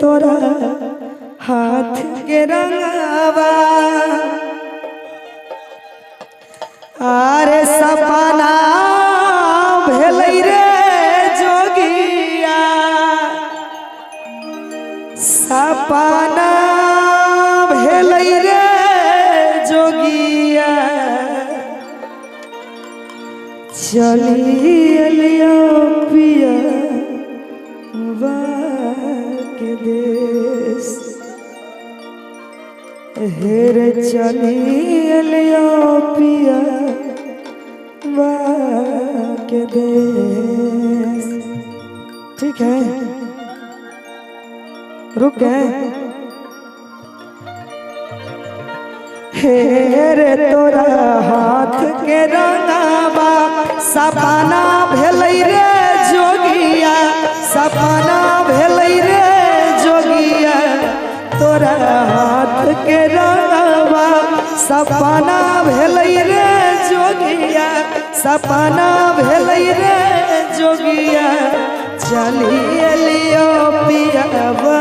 तोरा हाथ के रंगावा आरे सपना भेलै रे जोगिया सपना भेलै रे जोगिया चलिया पिया के देश हेर चलिया पिया के देश। ठीक है रुक गए। हेर तोरा हाथ के रंगावा सपना भेलै रे जोगिया सपना भेलै रे जोगिया तोरा हाथ के रंगावा सपना भेलै रे जोगिया सपना भेलै रे जोगिया चलिया पियावा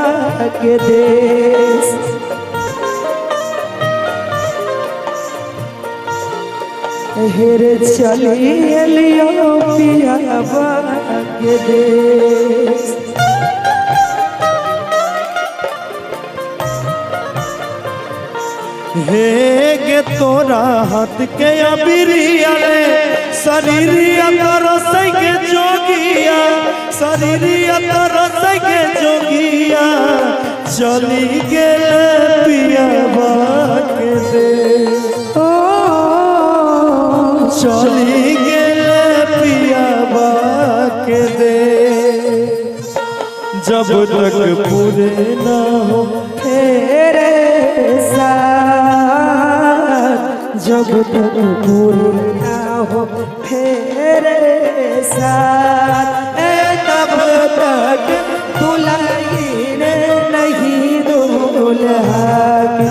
के देश। हेर चलिया पियावा के देश। हे गे तोरा हाथ के अबिरिया रे शरीरिया तरसै के जोगिया शरीरिया तरसै के जोगिया चली गेले पियावा के देश। चली गेले पियावा के देश। जब तक पूरे ना हो तेरे साथ जब तक पूरे ना हो तेरे साथ तब तक दुल्हन नहीं दूल्हा की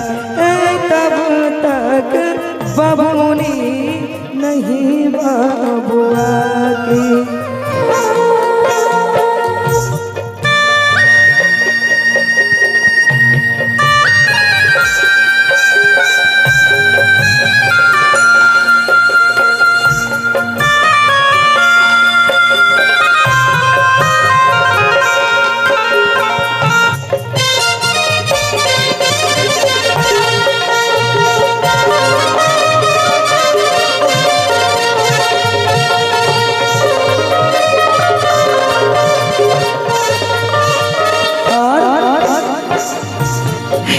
तब तक बबूनी नहीं बाबुआ की।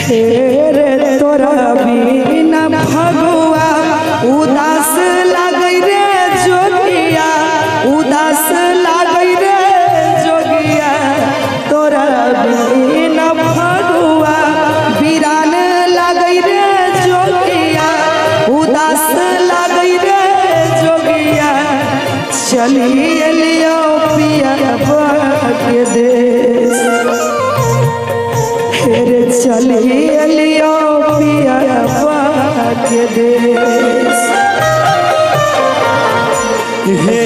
हेर तोरा बिना भगवा उदास लागै रे जोगिया उदास लागै रे जोगिया तोरा बिना भगवा वीरान लागै रे जोगिया उदास लागै रे जोगिया चलिया पियावा के देश। चलिया पियावा के देश। हे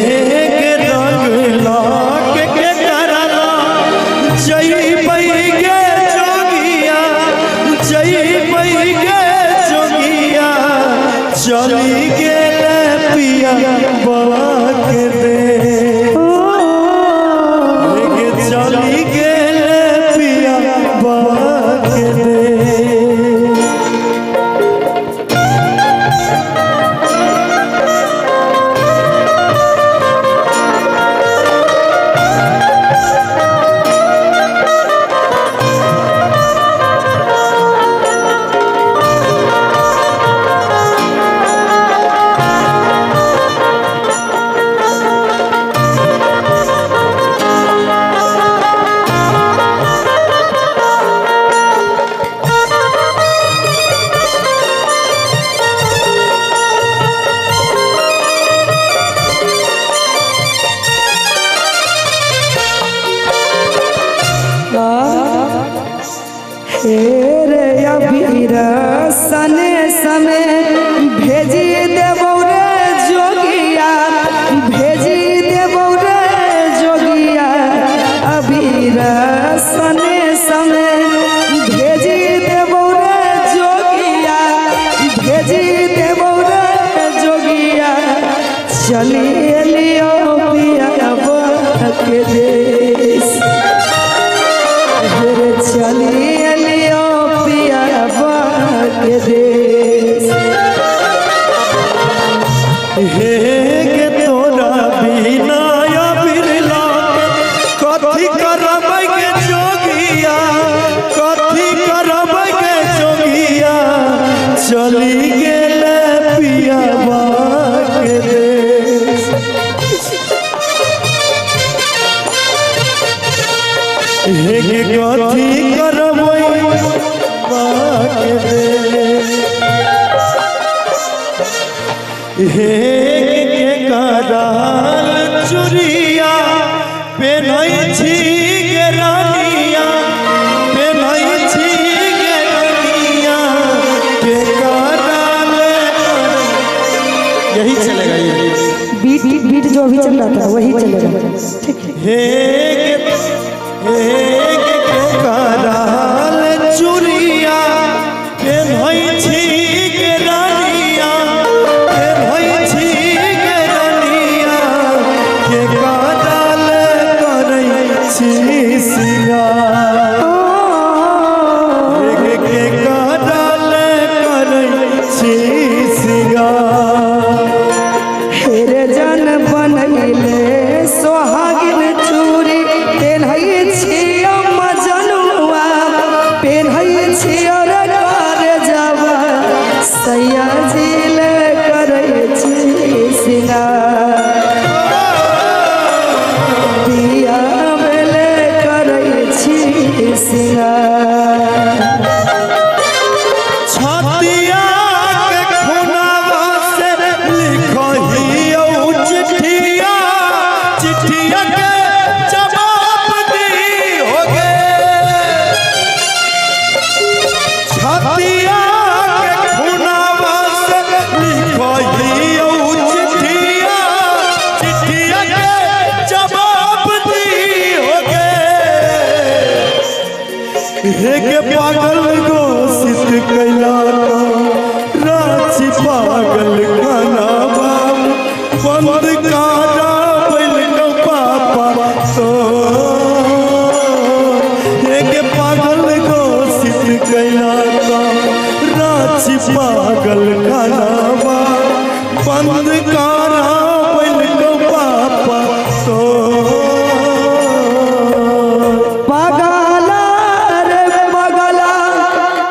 के रंग लाग के करला जई पई गे जोगिया जई पई गे जोगिया चली गेले पियावा के देश। चली गेले पियावा के देश। हेरे अबीरा सने समय भेजी देबौ रे जोगिया भेजी देबौ रे जोगिया अबीरा सने समय चली लियो पिया के देश। हे के तोरा बिना या बिरला कथी करबै के जोगिया, कथी करबै के जोगिया, चली गेल पिया के देश। हे के कथी करबै के देश। हे के कराल चुरिया पेन्है छी गे रानिया, पेन्है छी गे रानिया, के कराल। यही चलेगा ये बीट बीट जो भी चल रहा था वही चलेगा। हे के कराल चुरिया पेन्है छी गे रानिया, पेन्है छी गे रानिया, के कराल करै छी सिंगार। के कराल करै छी सिंगार। हेरे जन बनैले सोहागिन चूड़ी पेन्है छियो मजनुआ, पेन्है छियो रे करे जवा सैया जिल करै छी सिंगार। पिया बेले करै छी सिंगार। छतिया के खुनावा से लिखहियो चिट्ठिया, चिट्ठिया के जवाब दी होगे। छतिया के खुनावा से लिखहियो चिट्ठिया, चिट्ठिया के जवाब दी होगे। हे के पागल घोषित कैला रांची पागल खाना बाबू बंद कारा बैल को पापा तो। हे के पागल घोषित कैला रांची पागल खाना बाबू बंद कारा बैल को पापा तो। पगला रे पगला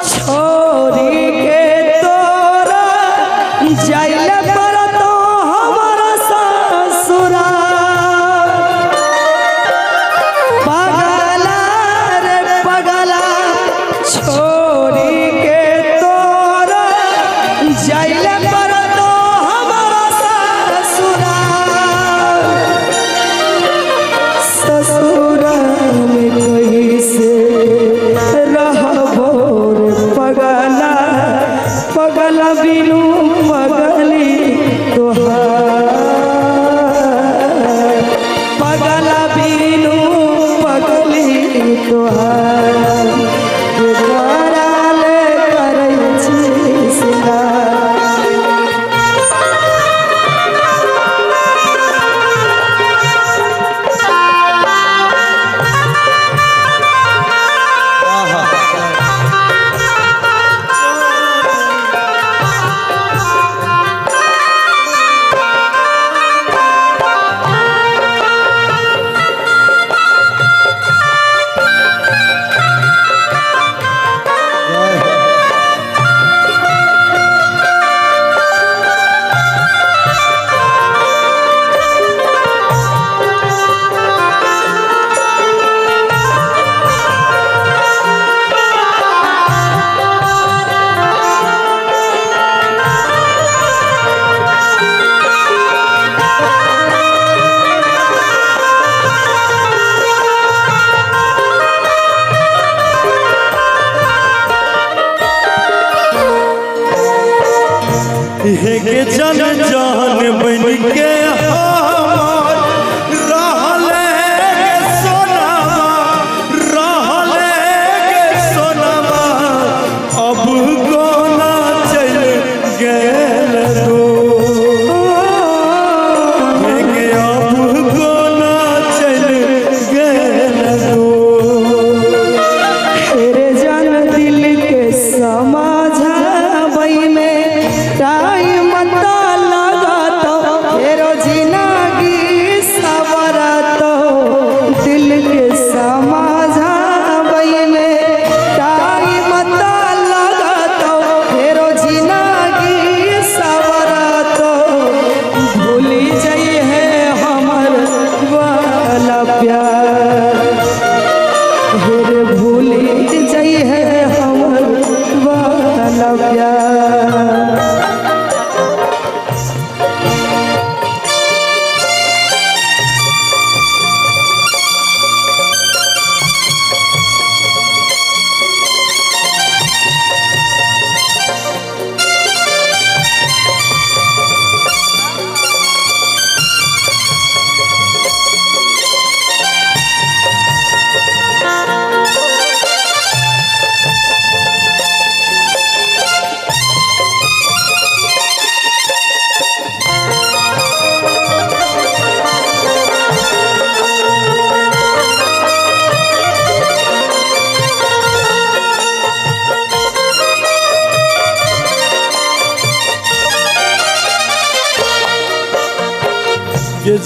छोरी के तोरा जाइले पर तो हमारा ससुरा। पगला रे पगला छोरी के तोरा जाइले पर तो हमारा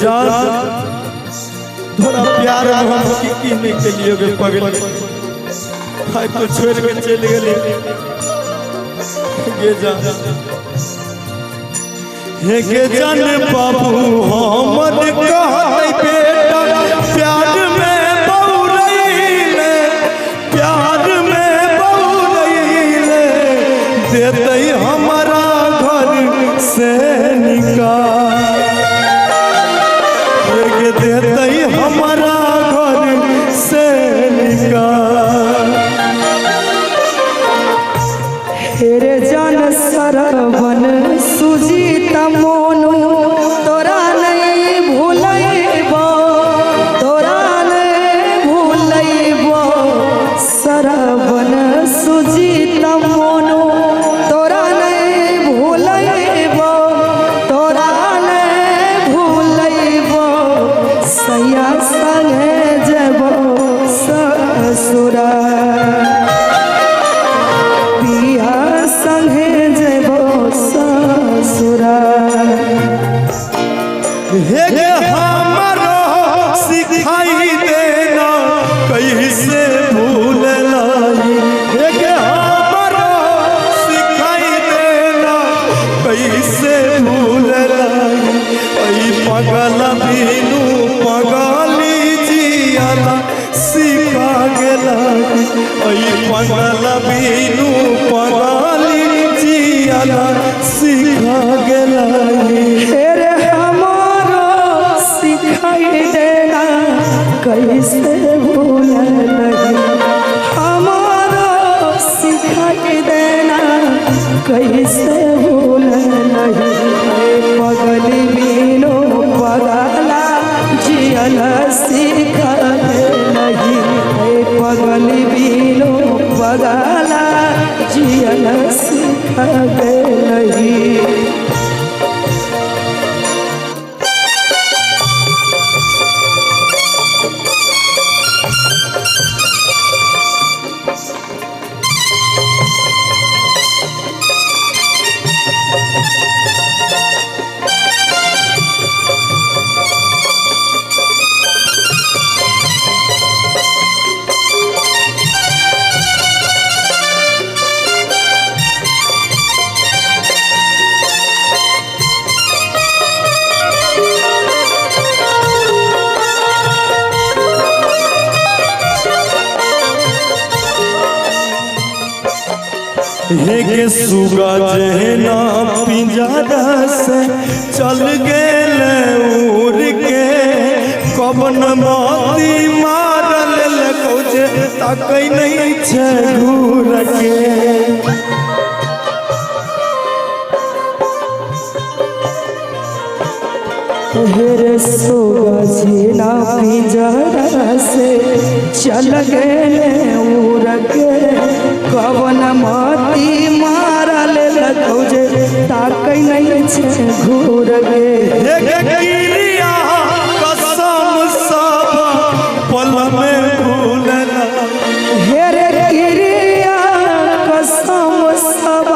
जान थोड़ा प्यार मोहब्बत कीने के लिए गे पगल हाय तो छोड़ के चले गेले गे जान हे गे जान बाबू हमर कहै बेटा प्यार में बौरैले प्यार में बौरैले दे दे हमारा घर से निकाल हे गे दे दे हमारा घर से निकाल हेरे जान सरवन सुजीत मोनू तोरा नहीं भूलैबो तोरा नहीं भूलैबो सरवन सुजीत मोनू तोरा नहीं भूलैबो तोरा नहीं भूलैबो सैया संगे जेबो ससुरा पिया संगे जेबो ससुरा हे गे हमारो सिखाई देना कैसे भूललाई हे गे हमारो सिखाई देना कैसे भूललाई ऐ पगल बिनु पगली जियाला सिखा गेलाई ऐ पगल बिनु पगली जियाला सिखा गेलाई तेरे हमारो सिखाई देना कैसे भूललाई हमारो सिखाई देना कैसे भूललाई पगल बिनु पगला जियल सिखा नहीं पगल बिनु पगला जियल सिखा नहीं हे गे सुगा जहना पिंजरा से चल गेले उड़ के कबन मोती मारल लगो जे ताकै नहीं छै घूर के हेरे सोगा झीना पिंजरा से चल गेले उड़ के कवन माती मारल लगौ जे ताकै नहीं छै घूर गे हे गे गिरिया कसम सब पल में भूलला हेरे गिरिया कसम सब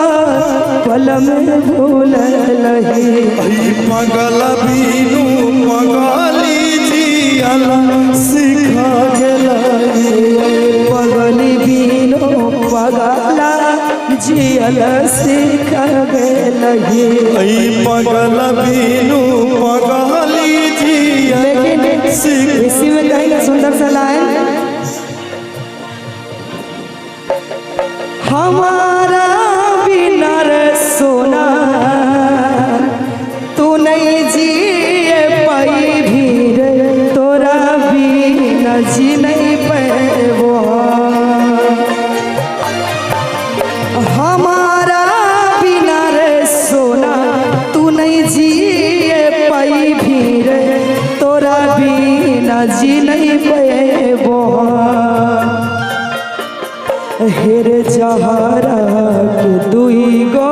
पल में भूललही पगल बिनु पगली जियाला सिखा गेलाई पगल बिनु पगला जियल सिखा गेलही ऐ पगल बिनु पगली जियाला लेकिन इसी में कहीं सुंदर सा लाइन हमारा बिना रे सोना तू नहीं जिए पाई भी रे तोरा बिना जी नहीं पैबो हमारा बिना रे सोना तू नहीं जिए पाई भी रे तोरा बिना जी नहीं पैबो हेरे जहरा के दुई गो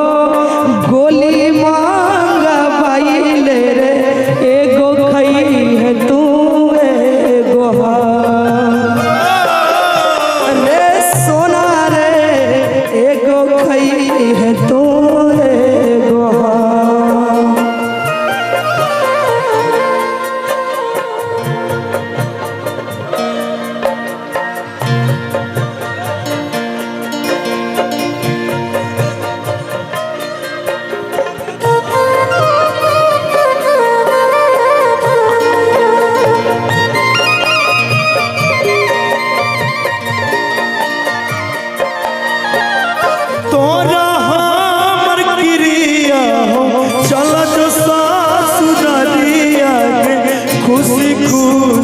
गोली मांगा पाइले रे एगो खई है तू एगो रे सोना रे एगो खई है तू एगो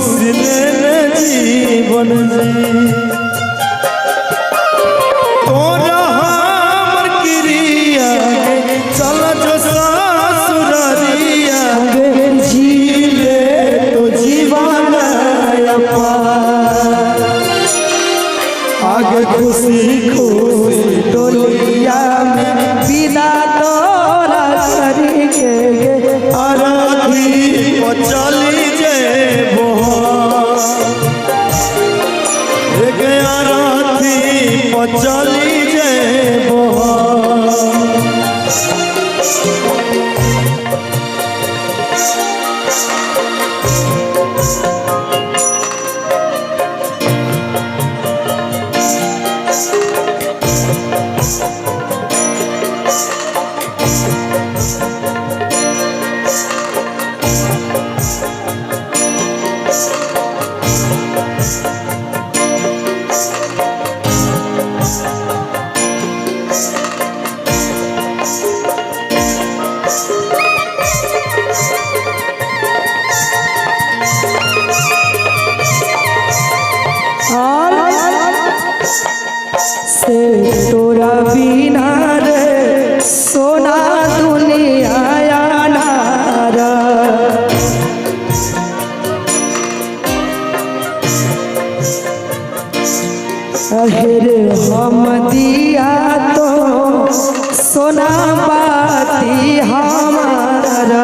खुशी लेने जीवन जी तोरा हमर क्रिया चल जो ससुररिया जी ले तो जीवन आगे खुशी खुशी डोलिया में विदा तोरा करके अरथी चली जेबो अरथी चली जेबो से तोरा बिना रे सोना दुनिया नारा अहेरे हम दिया तो सोना बाती हमारा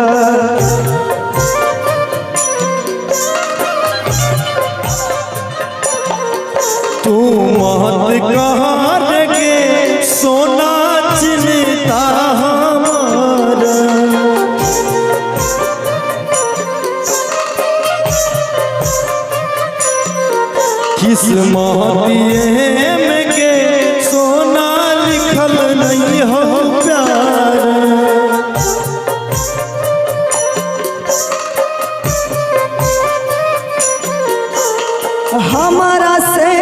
तू मत कहर के सोना चिन्ता हमारा किस्मतिए में के सोना लिखल नहीं हो प्यार हमारा से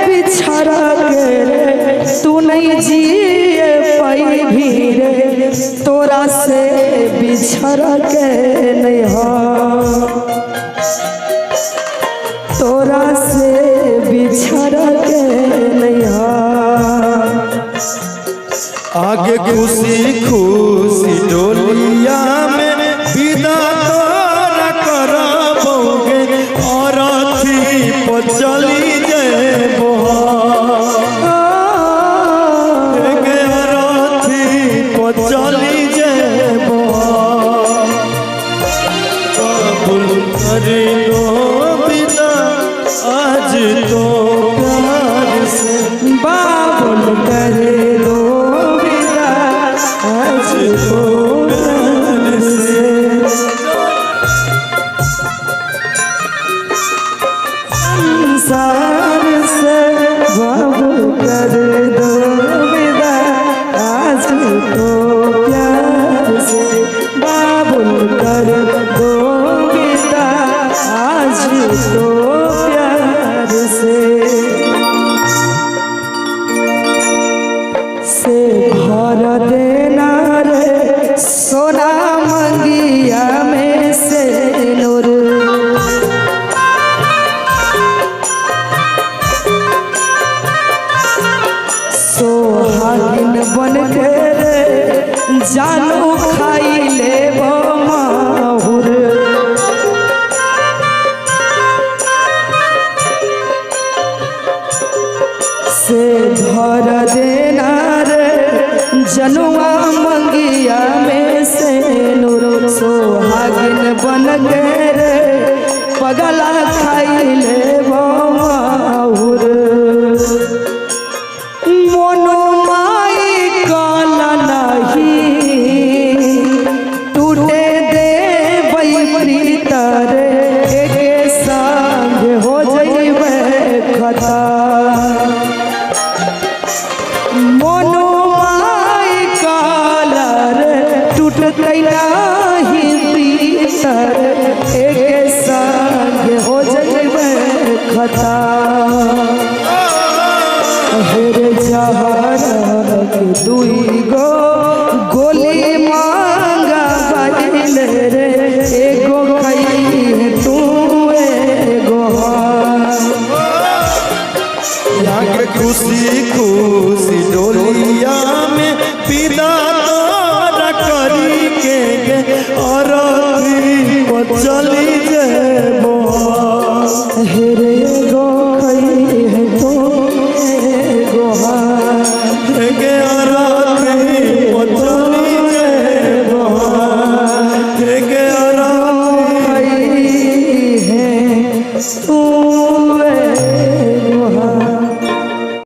बिछड़ के तू नहीं जिए पाई भी रे तोरा से बिछड़ के नहीं हो तोरा से बिछड़ के नहीं हो आगे खुशी खुशी डोलिया में विदा तोरा करबोगे और अथी पर चली जेबो अरथी पर चली जेबो कबूल कर लो विदा आज तो प्यार से बाबुल कर दो विदा आज तो प्यार से संसार से बाबुल कर दो विदा आज तो प्यार से बाबुल कर दो विदा आज तो प्यार से भर देना रे सोना मंगिया में से नूर सोहागिन बन के रे जानू खाई ले माहुर से भर देना रे जनुआ मंगिया में से नूर सोहागिन बन के रे पगला खाई ले माहुर मोनो माई काला नहीं टूटे दे प्रीत रे के संग हो जइबे खता मोनो माई काला रे टूटते नहीं प्रीत रे के संग हो जइबे चल